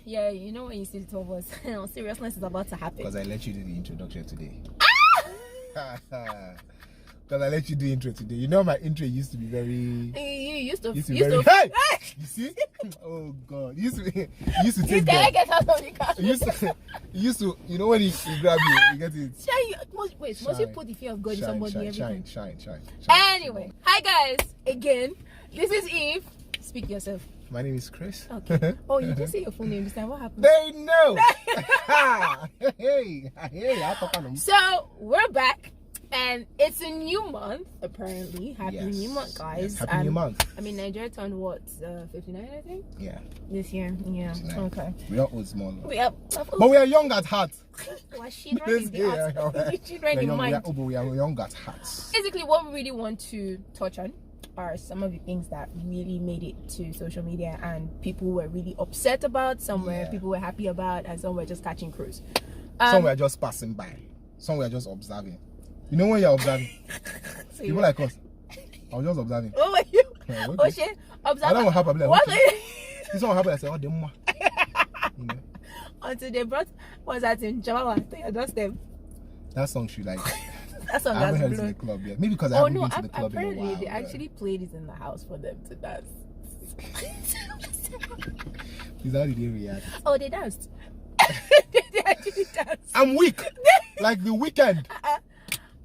Yeah, you know when you see the two of us, seriousness is about to happen. Because I let you do the introduction today. Because I let you do intro today. You know my intro used to be very... You used to Hey! You see? Oh God. You used to take that. Get out of the car. You know when he grab you get it. Must you put the fear of God in somebody every time? Shine. Anyway, hi guys. Again, this is Eve. Speak yourself. My name is Chris. Okay. Oh, you didn't say your full name this time. What happened? They know. Hey, I talk on them. So we're back. And it's a new month, apparently. Happy new month, guys. Yes, happy new month. I mean, Nigeria turned what? 59, I think? Yeah. This year? Yeah. 59. Okay. We are old small. But we are young at heart. Well, children in the heart. Children in mind. We are young at heart. Basically, what we really want to touch on are some of the things that really made it to social media and people were really upset about, some were people were happy about, and some were just catching cruise. Some were just passing by. Some were just observing. You know when you're observing? So people like us. I was just observing. Oh, were you? Yeah, okay. Oh, shit. Observing. I don't know what happened. Like, what? Okay. This one happened. I said, oh, the mama. You know? Until they brought, what's that in Java to your doorstep. That song should like... That song I haven't heard it blown. in the club yet. Maybe because I haven't been to the club in a while. Apparently, they actually played it in the house for them to dance. Is that how they react? Oh, they danced. They actually danced. I'm weak. Like the weekend.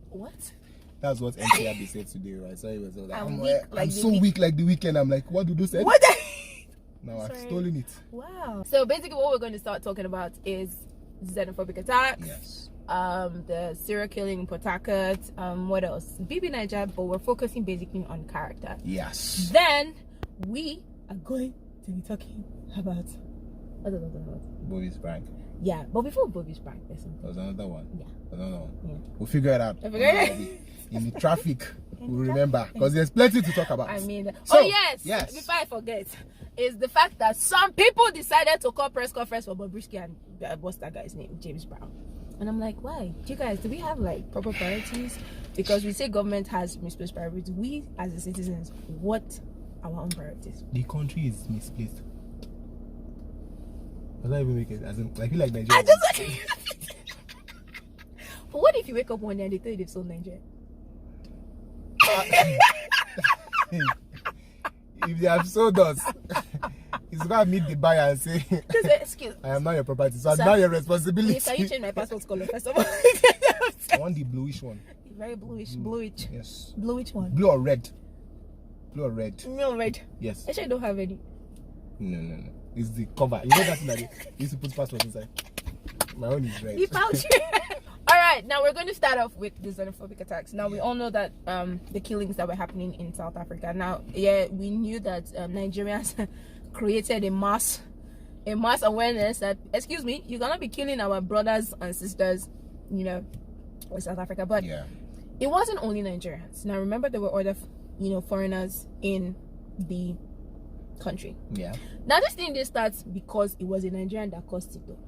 What? That's what NCRB said today, right? So it was like, I'm so weak like the weekend. I'm like, what did you say? What? Now I've stolen it. Wow. So basically what we're going to start talking about is xenophobic attacks. Yes. The serial killing in Port Harcourt. What else? E.V.E Nigeria, but we're focusing basically on character. Yes. Then we are going to be talking about Bobby's prank. Yeah, but before Bobby's prank, there's another one. Yeah. Another one. Yeah. We'll figure it out. In the traffic, we'll remember. Because there's plenty to talk about. I mean, so, yes. Before I forget, is the fact that some people decided to call press conference for Bobrisky and what's that guy's name? James Brown. And I'm like, why? Do we have like proper priorities? Because we say government has misplaced priorities. We as the citizens, what are our own priorities? The country is misplaced. Does that even make it? As in, I feel like Nigeria. I just like. But what if you wake up one day and they tell you they've sold Nigeria? If they have sold us, it's going to meet the buyer and say, excuse, I am not your property, so now your responsibility. Can you change my passport color first of all? I want the bluish one. Very bluish. Yes. Bluish one. Blue or red? Blue or red? No, red. Yes. Actually, I don't have any. No. It's the cover. You know that thing that they used to put passport inside? My own is red. The pouch. Alright, now we're going to start off with the xenophobic attacks. Now we all know that the killings that were happening in South Africa. Now, we knew that Nigerians created a mass awareness that, excuse me, you cannot be killing our brothers and sisters, in South Africa. But it wasn't only Nigerians. Now remember, there were other, foreigners in the country. Yeah. Now this thing didn't start because it was a Nigerian that caused it though.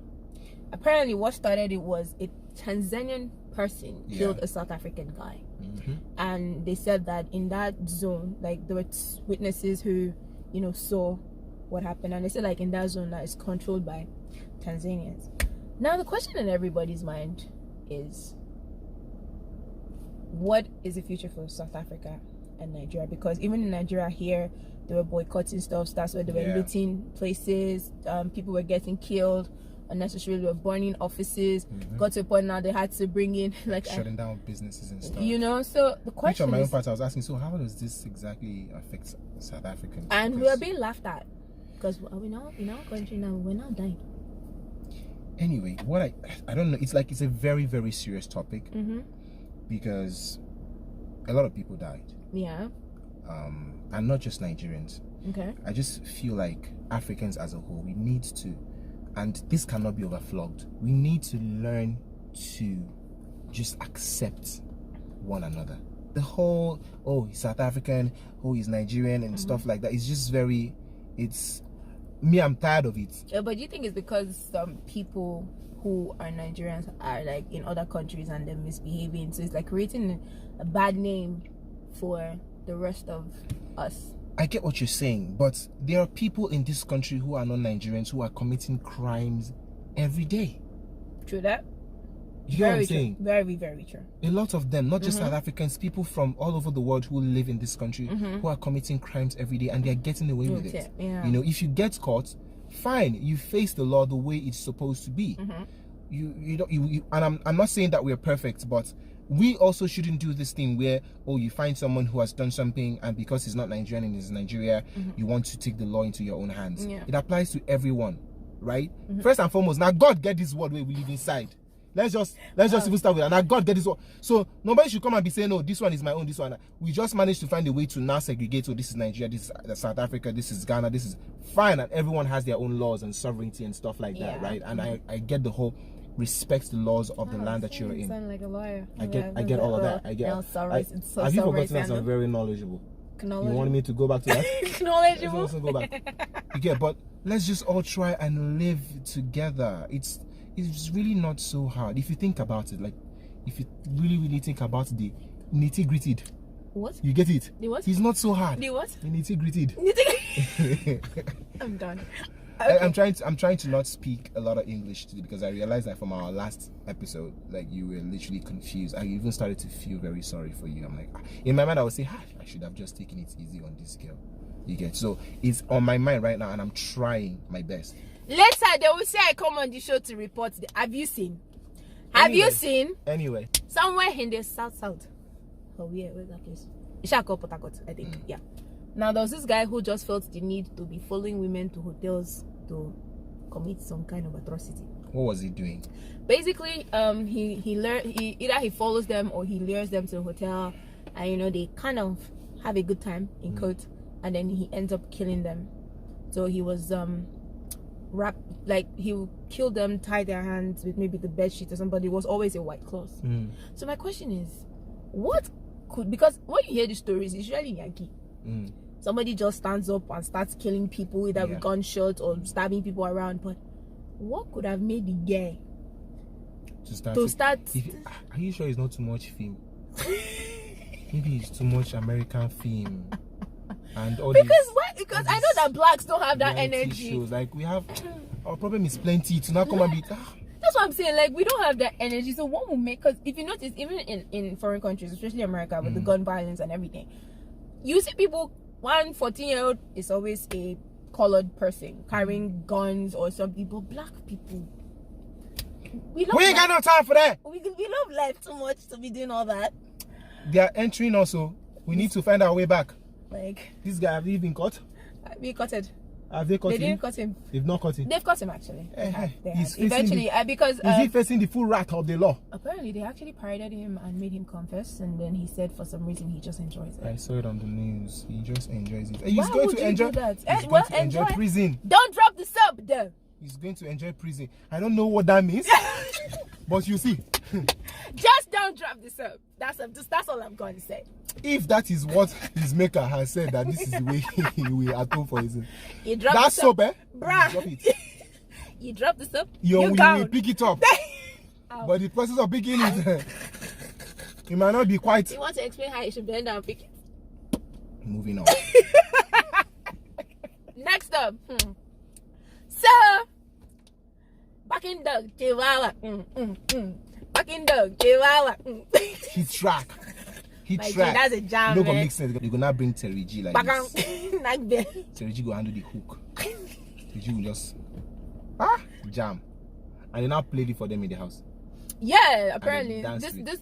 Apparently what started it was a Tanzanian person killed a South African guy. And they said that in that zone, like there were witnesses who, saw what happened, and they said like in that zone that is controlled by Tanzanians. Now the question in everybody's mind is, what is the future for South Africa and Nigeria? Because even in Nigeria here, they were boycotting stuff. That's where they were looting places. People were getting killed unnecessarily. They were burning offices. Got to a point now they had to bring in like shutting down businesses and stuff. So the question on my own part, I was asking, so how does this exactly affect South Africans? And we are being laughed at because we're now in our country now. We're now dying. Anyway, what I don't know. It's like it's a very, very serious topic because a lot of people died. Yeah. And not just Nigerians. Okay. I just feel like Africans as a whole, we need to, and this cannot be overflogged, we need to learn to just accept one another. The whole, he's South African, he's Nigerian and stuff like that, it's just very, I'm tired of it. Yeah, but do you think it's because some people who are Nigerians are like in other countries and they're misbehaving, so it's like creating a bad name for the rest of us? I get what you're saying, but there are people in this country who are not Nigerians who are committing crimes every day. True that. You get what I'm saying? Very, very true. A lot of them, not just South Africans, people from all over the world who live in this country who are committing crimes every day, and they're getting away with it. Yeah. You know, if you get caught, fine, you face the law the way it's supposed to be. You don't, and I'm not saying that we're perfect, but we also shouldn't do this thing where, oh, you find someone who has done something, and because he's not Nigerian and he's Nigeria, you want to take the law into your own hands. It applies to everyone, right? First and foremost, now God get this world where we live inside. Let's just even start with that. Now God get this one. So nobody should come and be saying, no, this one is my own, this one. We just managed to find a way to now segregate. So this is Nigeria, this is South Africa, this is Ghana, this is fine, and everyone has their own laws and sovereignty and stuff like that, right? And I get the whole respect the laws of the land that you're in. Sound like a lawyer. I get all of that. I get. Have you forgotten that I'm very knowledgeable? You want me to go back to that? Knowledgeable. Let's also go back. You get, but let's just all try and live together. It's really not so hard if you think about it. Like, if you really think about the nitty-gritty. What? You get it? The what? It's not so hard. The what? The nitty-gritty. I'm done. Okay. I'm trying to not speak a lot of English today because I realized that from our last episode, like, you were literally confused. I even started to feel very sorry for you. I'm like, in my mind I would say, I should have just taken it easy on this girl. You get? So it's on my mind right now, and I'm trying my best. Later they will say I come on the show to report. Have you seen? Have you seen? Anyway, somewhere in the south. Oh yeah, where's that place? Ishako, Port Harcourt, I think. Yeah. Now there was this guy who just felt the need to be following women to hotels to commit some kind of atrocity. What was he doing? Basically, he either he follows them or he lures them to a hotel, and they kind of have a good time in quote, and then he ends up killing them. So he was he would kill them, tie their hands with maybe the bed sheet or somebody. It was always a white cloth. So my question is, because when you hear these stories, it's usually Yankee. Somebody just stands up and starts killing people either with gunshots or stabbing people around. But what could have made the guy to start? Are you sure it's not too much film? Maybe it's too much American film. And all because I know that blacks don't have that energy. Shows. Like, we have, our problem is plenty to not come and be. That's what I'm saying. Like, we don't have that energy. So what will make? Because if you notice, even in foreign countries, especially America, with the gun violence and everything, you see people. 14-year-old is always a colored person carrying guns or some people. Black people, we ain't got no time for that. We love life too much to be doing all that. They are entering also. We need to find our way back. Like, this guy, have you been caught? We caught it. Have they caught him? They didn't cut him. They've not caught him. They've caught him actually. He's eventually because is he facing the full wrath of the law? Apparently, they actually paraded him and made him confess, and then he said for some reason he just enjoys it. I saw it on the news. He just enjoys it. He's going to enjoy that. He's going to enjoy prison. Don't drop the sub though. He's going to enjoy prison. I don't know what that means, but you see. Just don't drop the sub. That's all I'm going to say. If that is what his maker has said, that this is the way he will atone for his sin. That soap, bruh. Drop it. You drop the soap. You will pick it up. But the process of picking it, it might not be quite. You want to explain how you should bend down and pick it? Moving on. Next up. So, backing dog, Chihuahua. Backing dog, Chihuahua. He track. That's a jam. You know what makes sense? You're gonna bring Terry G like this. Terry G go handle the hook. Terry G will just jam, and they now played it for them in the house. Yeah, apparently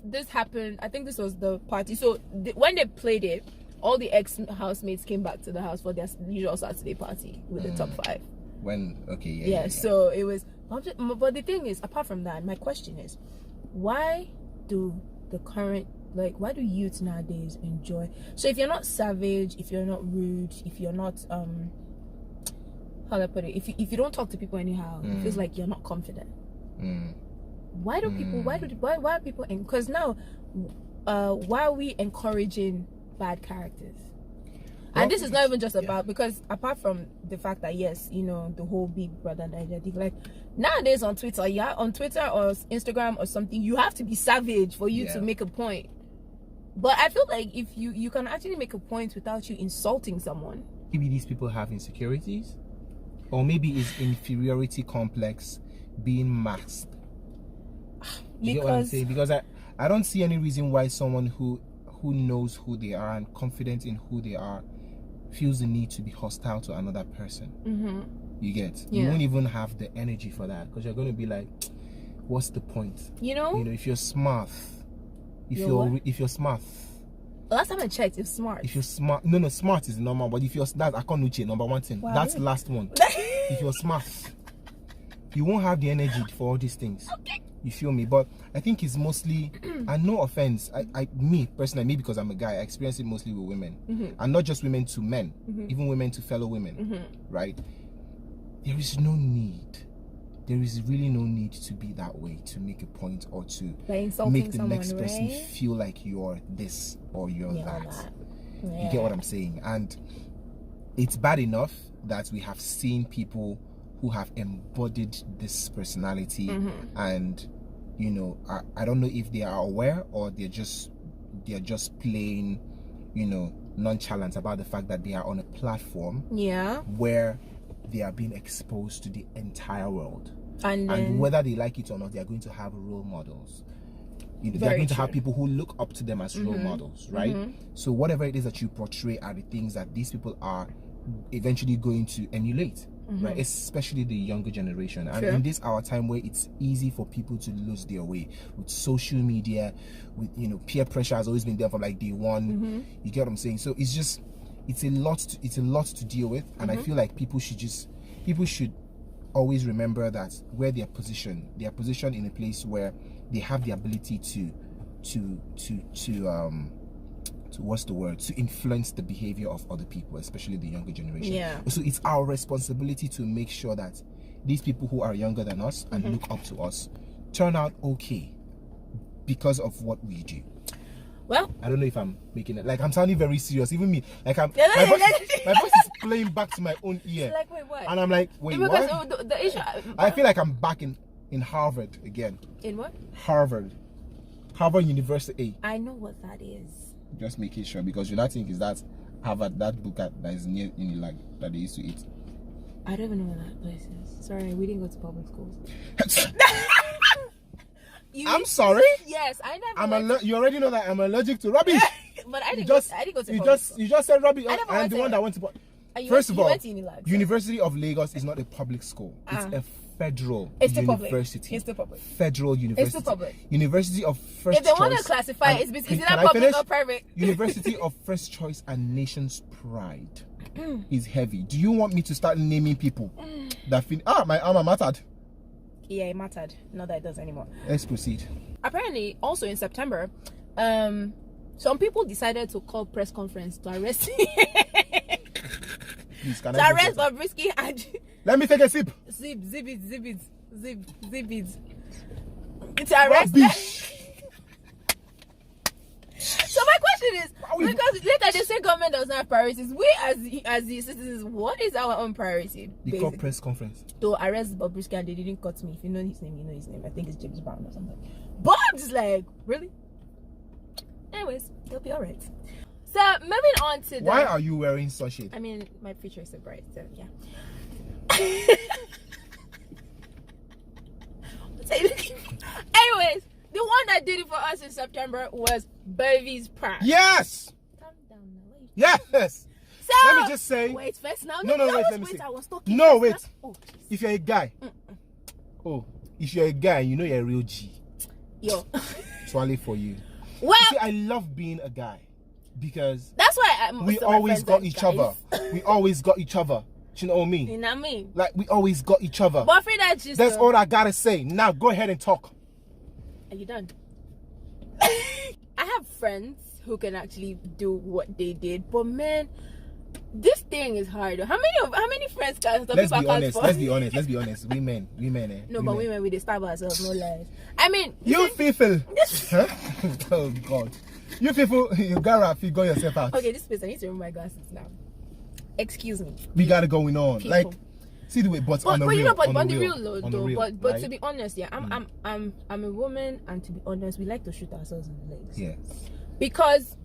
this happened. I think this was the party. So when they played it, all the ex-housemates came back to the house for their usual Saturday party with the top 5. Yeah. So it was. But the thing is, apart from that, my question is, why do why do youths nowadays enjoy? So if you're not savage, if you're not rude, if you're not how do I put it? If you don't talk to people anyhow, it feels like you're not confident. Why do people? Why are people? Because now, why are we encouraging bad characters? And this is not even just about, because apart from the fact that yes, the whole Big Brother Nigeria thing, like nowadays on Twitter or Instagram or something, you have to be savage for you to make a point. But I feel like if you can actually make a point without you insulting someone. Maybe these people have insecurities, or maybe it's inferiority complex being masked. You get what I'm saying? Because I don't see any reason why someone who knows who they are and confident in who they are feels the need to be hostile to another person. You get? You won't even have the energy for that, because you're going to be like, what's the point? You know, if you're smart, if you're smart. Last time I checked, it's smart. If you're smart, no, smart is the normal. But if you're that, I can't know number one thing. Wow. That's the last one. If you're smart, you won't have the energy for all these things. Okay. You feel me? But I think it's mostly, and no offense, me personally, maybe because I'm a guy, I experience it mostly with women, and not just women to men, even women to fellow women, right? There is no need. There is really no need to be that way, to make a point or to make the next person feel like you're this or you're that. You get what I'm saying? And it's bad enough that we have seen people who have embodied this personality, and you know, I don't know if they are aware or they're just plain, you know, nonchalant about the fact that they are on a platform where they are being exposed to the entire world, and whether they like it or not, they are going to have role models. You know, they're going to have people who look up to them as role models, right? So whatever it is that you portray are the things that these people are eventually going to emulate, right? Especially the younger generation. And in this our time where it's easy for people to lose their way with social media, with, you know, peer pressure has always been there from like day one. You get what I'm saying? So it's a lot to deal with, and I feel like people should always remember that where they are positioned in a place where they have the ability to what's the word, to influence the behavior of other people, especially the younger generation. So it's our responsibility to make sure that these people who are younger than us and look up to us turn out okay because of what we do. Well, I don't know if I'm making it, like, I'm sounding very serious. Even me, like, my voice is playing back to my own ear. Like, wait, what? And I'm like, wait, because what? The issue, I feel like I'm back in Harvard again. In what? Harvard University. I know what that is. Just making sure, because you not think is that Harvard, that book that is near Unilag that they used to eat. I don't even know where that place is. Sorry, we didn't go to public schools. I'm sorry. Yes, I never. You already know that I'm allergic to rubbish. But I didn't go to public school. You just said rubbish. I'm the one that went to. First of all, University of Lagos is not a public school. It's a federal university. It's the public. Federal university. It's the public. University of first choice. If they want to classify it, is it not public or private? University of first choice and nation's pride is heavy. Do you want me to start naming people that my alma mattered? Yeah, it mattered. Not that it does anymore. Let's proceed. Apparently, also in September, some people decided to call press conference to arrest Bobrisky and let me take a sip. Zip it. It's arrest. So my question is, because later they say government does not have priorities, we as the citizens, what is our own priority? They call press conference to arrest Bobrisky, and they didn't cut me. If you know his name, you know his name. I think it's James Brown or something. But I'm just like, really? Anyways, they'll be alright. So moving on to the... Why are you wearing such shade? I mean, my future is so bright, so yeah. Anyways, the one that did it for us in September was E.V.E's prank. Yes. Calm down now. Yes. So let me just say. Wait first now. No, wait. Let me say. I was talking. No, wait. Oh, if you're a guy. If you're a guy, you know you're a real G. Yo. Swally for you. Well, you see, I love being a guy because that's why we always got each other. We always got each other. Do you know what I mean? You know what I mean? Like, we always got each other. But for that, that's all I gotta say. Now go ahead and talk. Are you done? I have friends who can actually do what they did, but man, this thing is hard. How many friends can Let's be honest. Women. No, but women we starve ourselves, no lies. I mean, you people. Huh? Oh God. You people, you gotta figure yourself out. Okay, this place, I need to remove my glasses now. Excuse me. We gotta going on. People. Like, see the way, but on the real, on the real though. But right? to be honest, yeah, I'm a woman, and to be honest, we like to shoot ourselves in the legs. Yeah. Because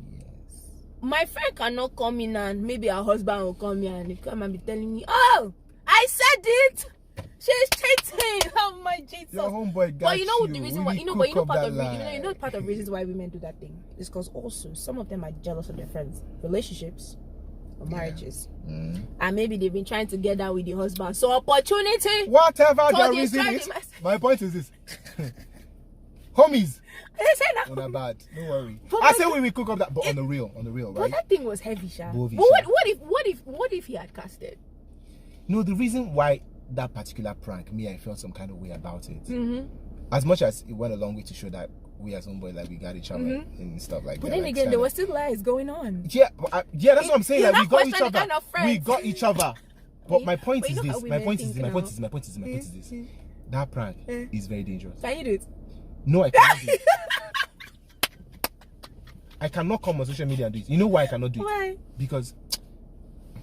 my friend cannot come in and maybe her husband will come in and come and be telling me, oh, I said it. She's cheating. Oh my Jesus. Your homeboy got But you know you. the reason Will why you but cook up part that of lie? you know part of reasons why women do that thing is because also some of them are jealous of their friends, relationships or marriages. And maybe they've been trying to get that with the husband. So opportunity. Whatever So their they reason try is, to- my point is this. Homies. They say that. Not bad. Don't worry. But I say we will cook up that, but on the real, But right? that thing was heavy, Sha. Bovy, But Sha. what if he had casted? No, the reason why that particular prank, I felt some kind of way about it. As much as it went a long way to show that we as homeboys, like we got each other and stuff like But that. then like, again, there were still lies going on. yeah, that's what I'm saying. You're Like we not got each questioning the other. kind of friends. We got each other. But my point But is you know this. how My women point is think this. My now. point is this. My point is this. My point is this. That prank is very dangerous. Can you do it? No, I cannot do it. I cannot come on social media and do it. You know why I cannot do it? Why? Because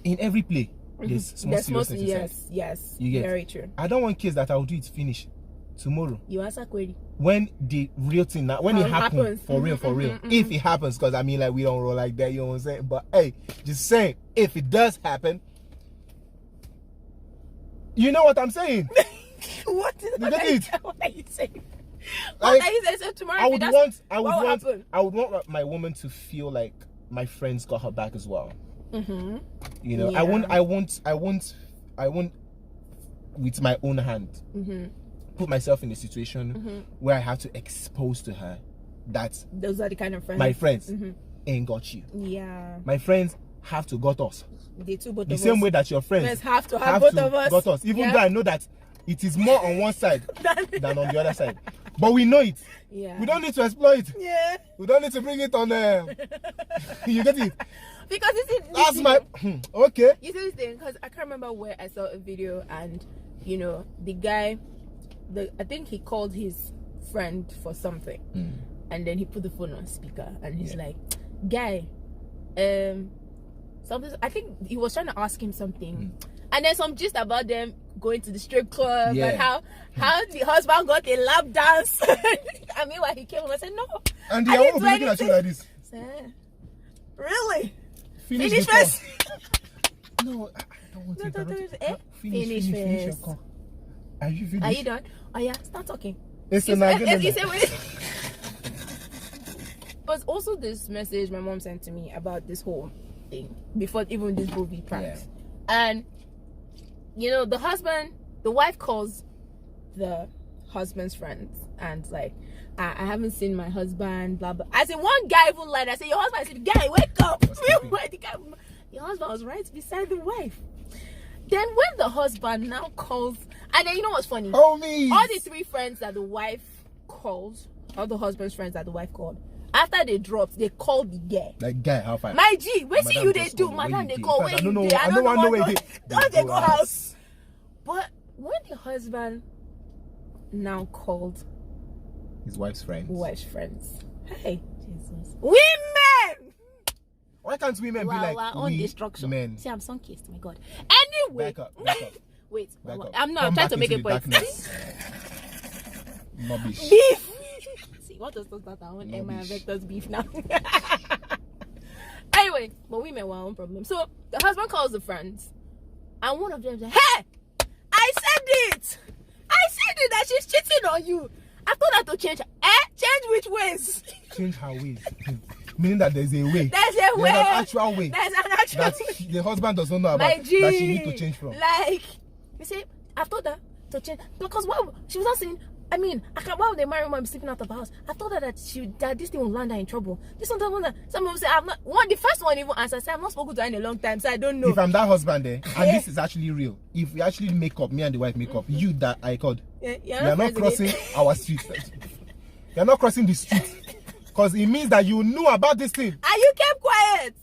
in every play, there's small seriousness inside. Yes. You get? Very true. I don't want kids that I'll do it finish tomorrow. You answer query. When the real thing, now, when it happens, for real, if it happens, because I mean, like, we don't roll like that, you know what I'm saying? But hey, just saying, if it does happen, you know what I'm saying? What are you saying? Like, What are you saying? So tomorrow, I happen? would want my woman to feel like my friends got her back as well. You know, Yeah. I won't with my own hand put myself in a situation where I have to expose to her that Those are the kind of friends. my friends ain't got you. Yeah. My friends have to got us. They too, both The of same us. way that your friends Friends have to have both of us. got us. Even Yeah. though I know that it is more on one side than on the other side. But we know it. Yeah. We don't need to exploit. Yeah. We don't need to bring it on you get it? Because That's my okay. You see this thing, because I can't remember where I saw a video, and you know, the guy, I think he called his friend for something, and then he put the phone on speaker, and he's like, guy, something, I think he was trying to ask him something, and then some gist about them going to the strip club and how the husband got a lap dance. I mean, when he came home, I said no, And the I other didn't do looking at you like this. anything. Really? Finish Finish the call. first. No, I don't want No, to don't interrupt. do it. Finish your first. call. Are you finished? Are you done? Oh yeah, start talking. It's But also this message my mom sent to me about this whole thing before even this movie pranks. And you know, the wife calls the husband's friends and like, I haven't seen my husband, blah blah. As in one guy even lied. I said, your husband. I said, guy, wake up. Your husband was right beside the wife. Then when the husband now calls, and then you know what's funny? Homies. All the three friends that the wife calls, all the husband's friends that the wife called, after they dropped, they called the guy. Like, guy, how far? My G, where see Madam you they just do, called me. Where madam you they dey? call. Because Where I don't know. you dey? I don't know where they. Don't they go house? But when the husband now called His wife's friends. friends, hey Jesus, women. Why can't women be like on we destruction? men? See, I'm sun kissed. My God. Anyway, Back up. wait. Back up. I'm not. Come I'm trying back to make into a the point. darkness. Rubbish. Beef. See, what does that? I want Emma and Rubbish. Vector's beef now. Anyway, but women were our own problem. So the husband calls the friends, and one of them said, "Hey, I said it. I said it that she's cheating on you. I told her to change. Change which ways? Change her ways. Meaning that there's a way. There's a way. There's an actual way. There's an actual That way. the husband does not know about My G, that she need to change from. Like, you see, I've told her to change because why she was not saying. I mean, why would they marry woman sleeping out of the house? I told her that this thing will land her in trouble. This one, some people say I'm not. The first one even answered, say I've not spoken to her in a long time, so I don't know. If I'm that husband there, and this is actually real, if we actually make up, me and the wife make up, you that I called, you are not crossing our street. You're not crossing the street. Because it means that you knew about this thing. And you kept quiet.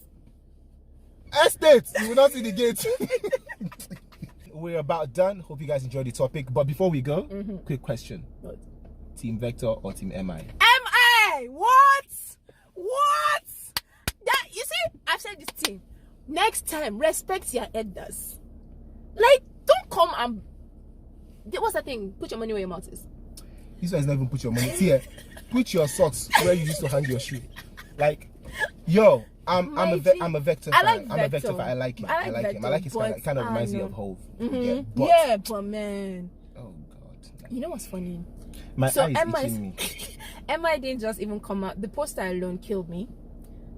Estate, you will not see the gate. We're about done. Hope you guys enjoyed the topic. But before we go, quick question. What? Team Vector or Team MI? MI! What? That, you see, I've said this thing. Next time, respect your elders. Like, don't come and... What's that thing? Put your money where your mouth is. This one is not even put your money. See, put your socks where you used to hang your shoe. Like, Yo, I'm a Vector I fan. like I'm a Vector Vector. fan. I like him. I like him. I like his Vector, kind. Kind of but reminds I me know. of Hove. Yeah, but man, Oh God. you know what's funny? My So eye is Emma itching me. Emma didn't just even come out. The poster alone killed me.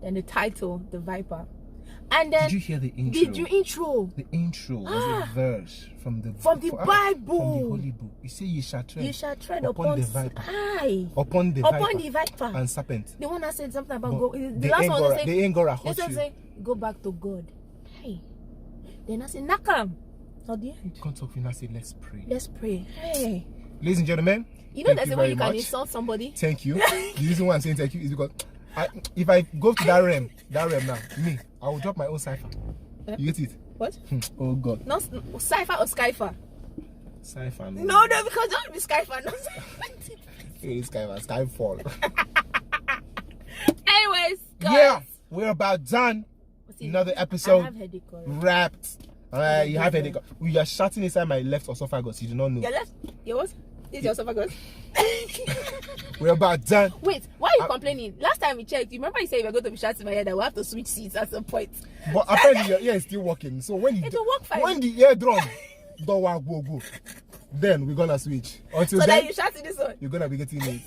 Then the title, The Viper. And then Did you hear the intro? Did you intro? The intro was a verse from the Bible. from the Holy Book. You say you shall tread upon the viper, aye. upon the viper and serpent. The one that said something about But go. The they last ain't one gonna- they they ain't gonna they hurt said you. say go back to God. Hey. Then I say nakam. At the end. Can't talk to you now. Say let's pray. Let's pray. Hey. Ladies and gentlemen, You know thank that's you the way very you can much. insult somebody. Thank you. The reason why I'm saying thank you is because if I go to that realm now, I will drop my own cipher. You get it? What? Oh God. Not cipher or skypher. Cipher. No, because don't be skypher. No. It's Skyfall. Anyways, guys. Yeah, we're about done. See, Another I episode have headache already. wrapped. You have headache. We are shouting inside my left esophagus. You do not know. Your left? Your what? This is your esophagus. We're about done. Wait, why are you complaining? Last time we checked, you remember you said you were going to be shouting in my head that we'll have to switch seats at some point. But apparently your ear is still working. So when It will work fine. when the eardrum don't work, go, then we're gonna switch. Until So then, then you shout in this one. you're gonna be getting it.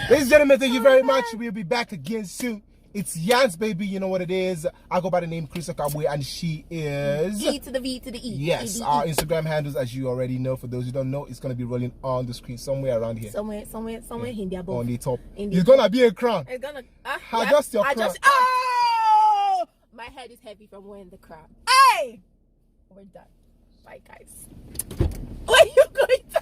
Ladies and gentlemen, thank you very much. We'll be back again soon. It's Yanz, baby. You know what it is. I go by the name Chris Okabwe, and she is E to the V to the E. Yes, E, our E. Instagram handles, as you already know. For those who don't know, it's gonna be rolling on the screen somewhere around here. Somewhere in the above. On the top. In the It's gonna be a crown. It's gonna Adjust your crown. Oh! My head is heavy from wearing the crown. Hey! We're done. Bye, guys. Where are you going to?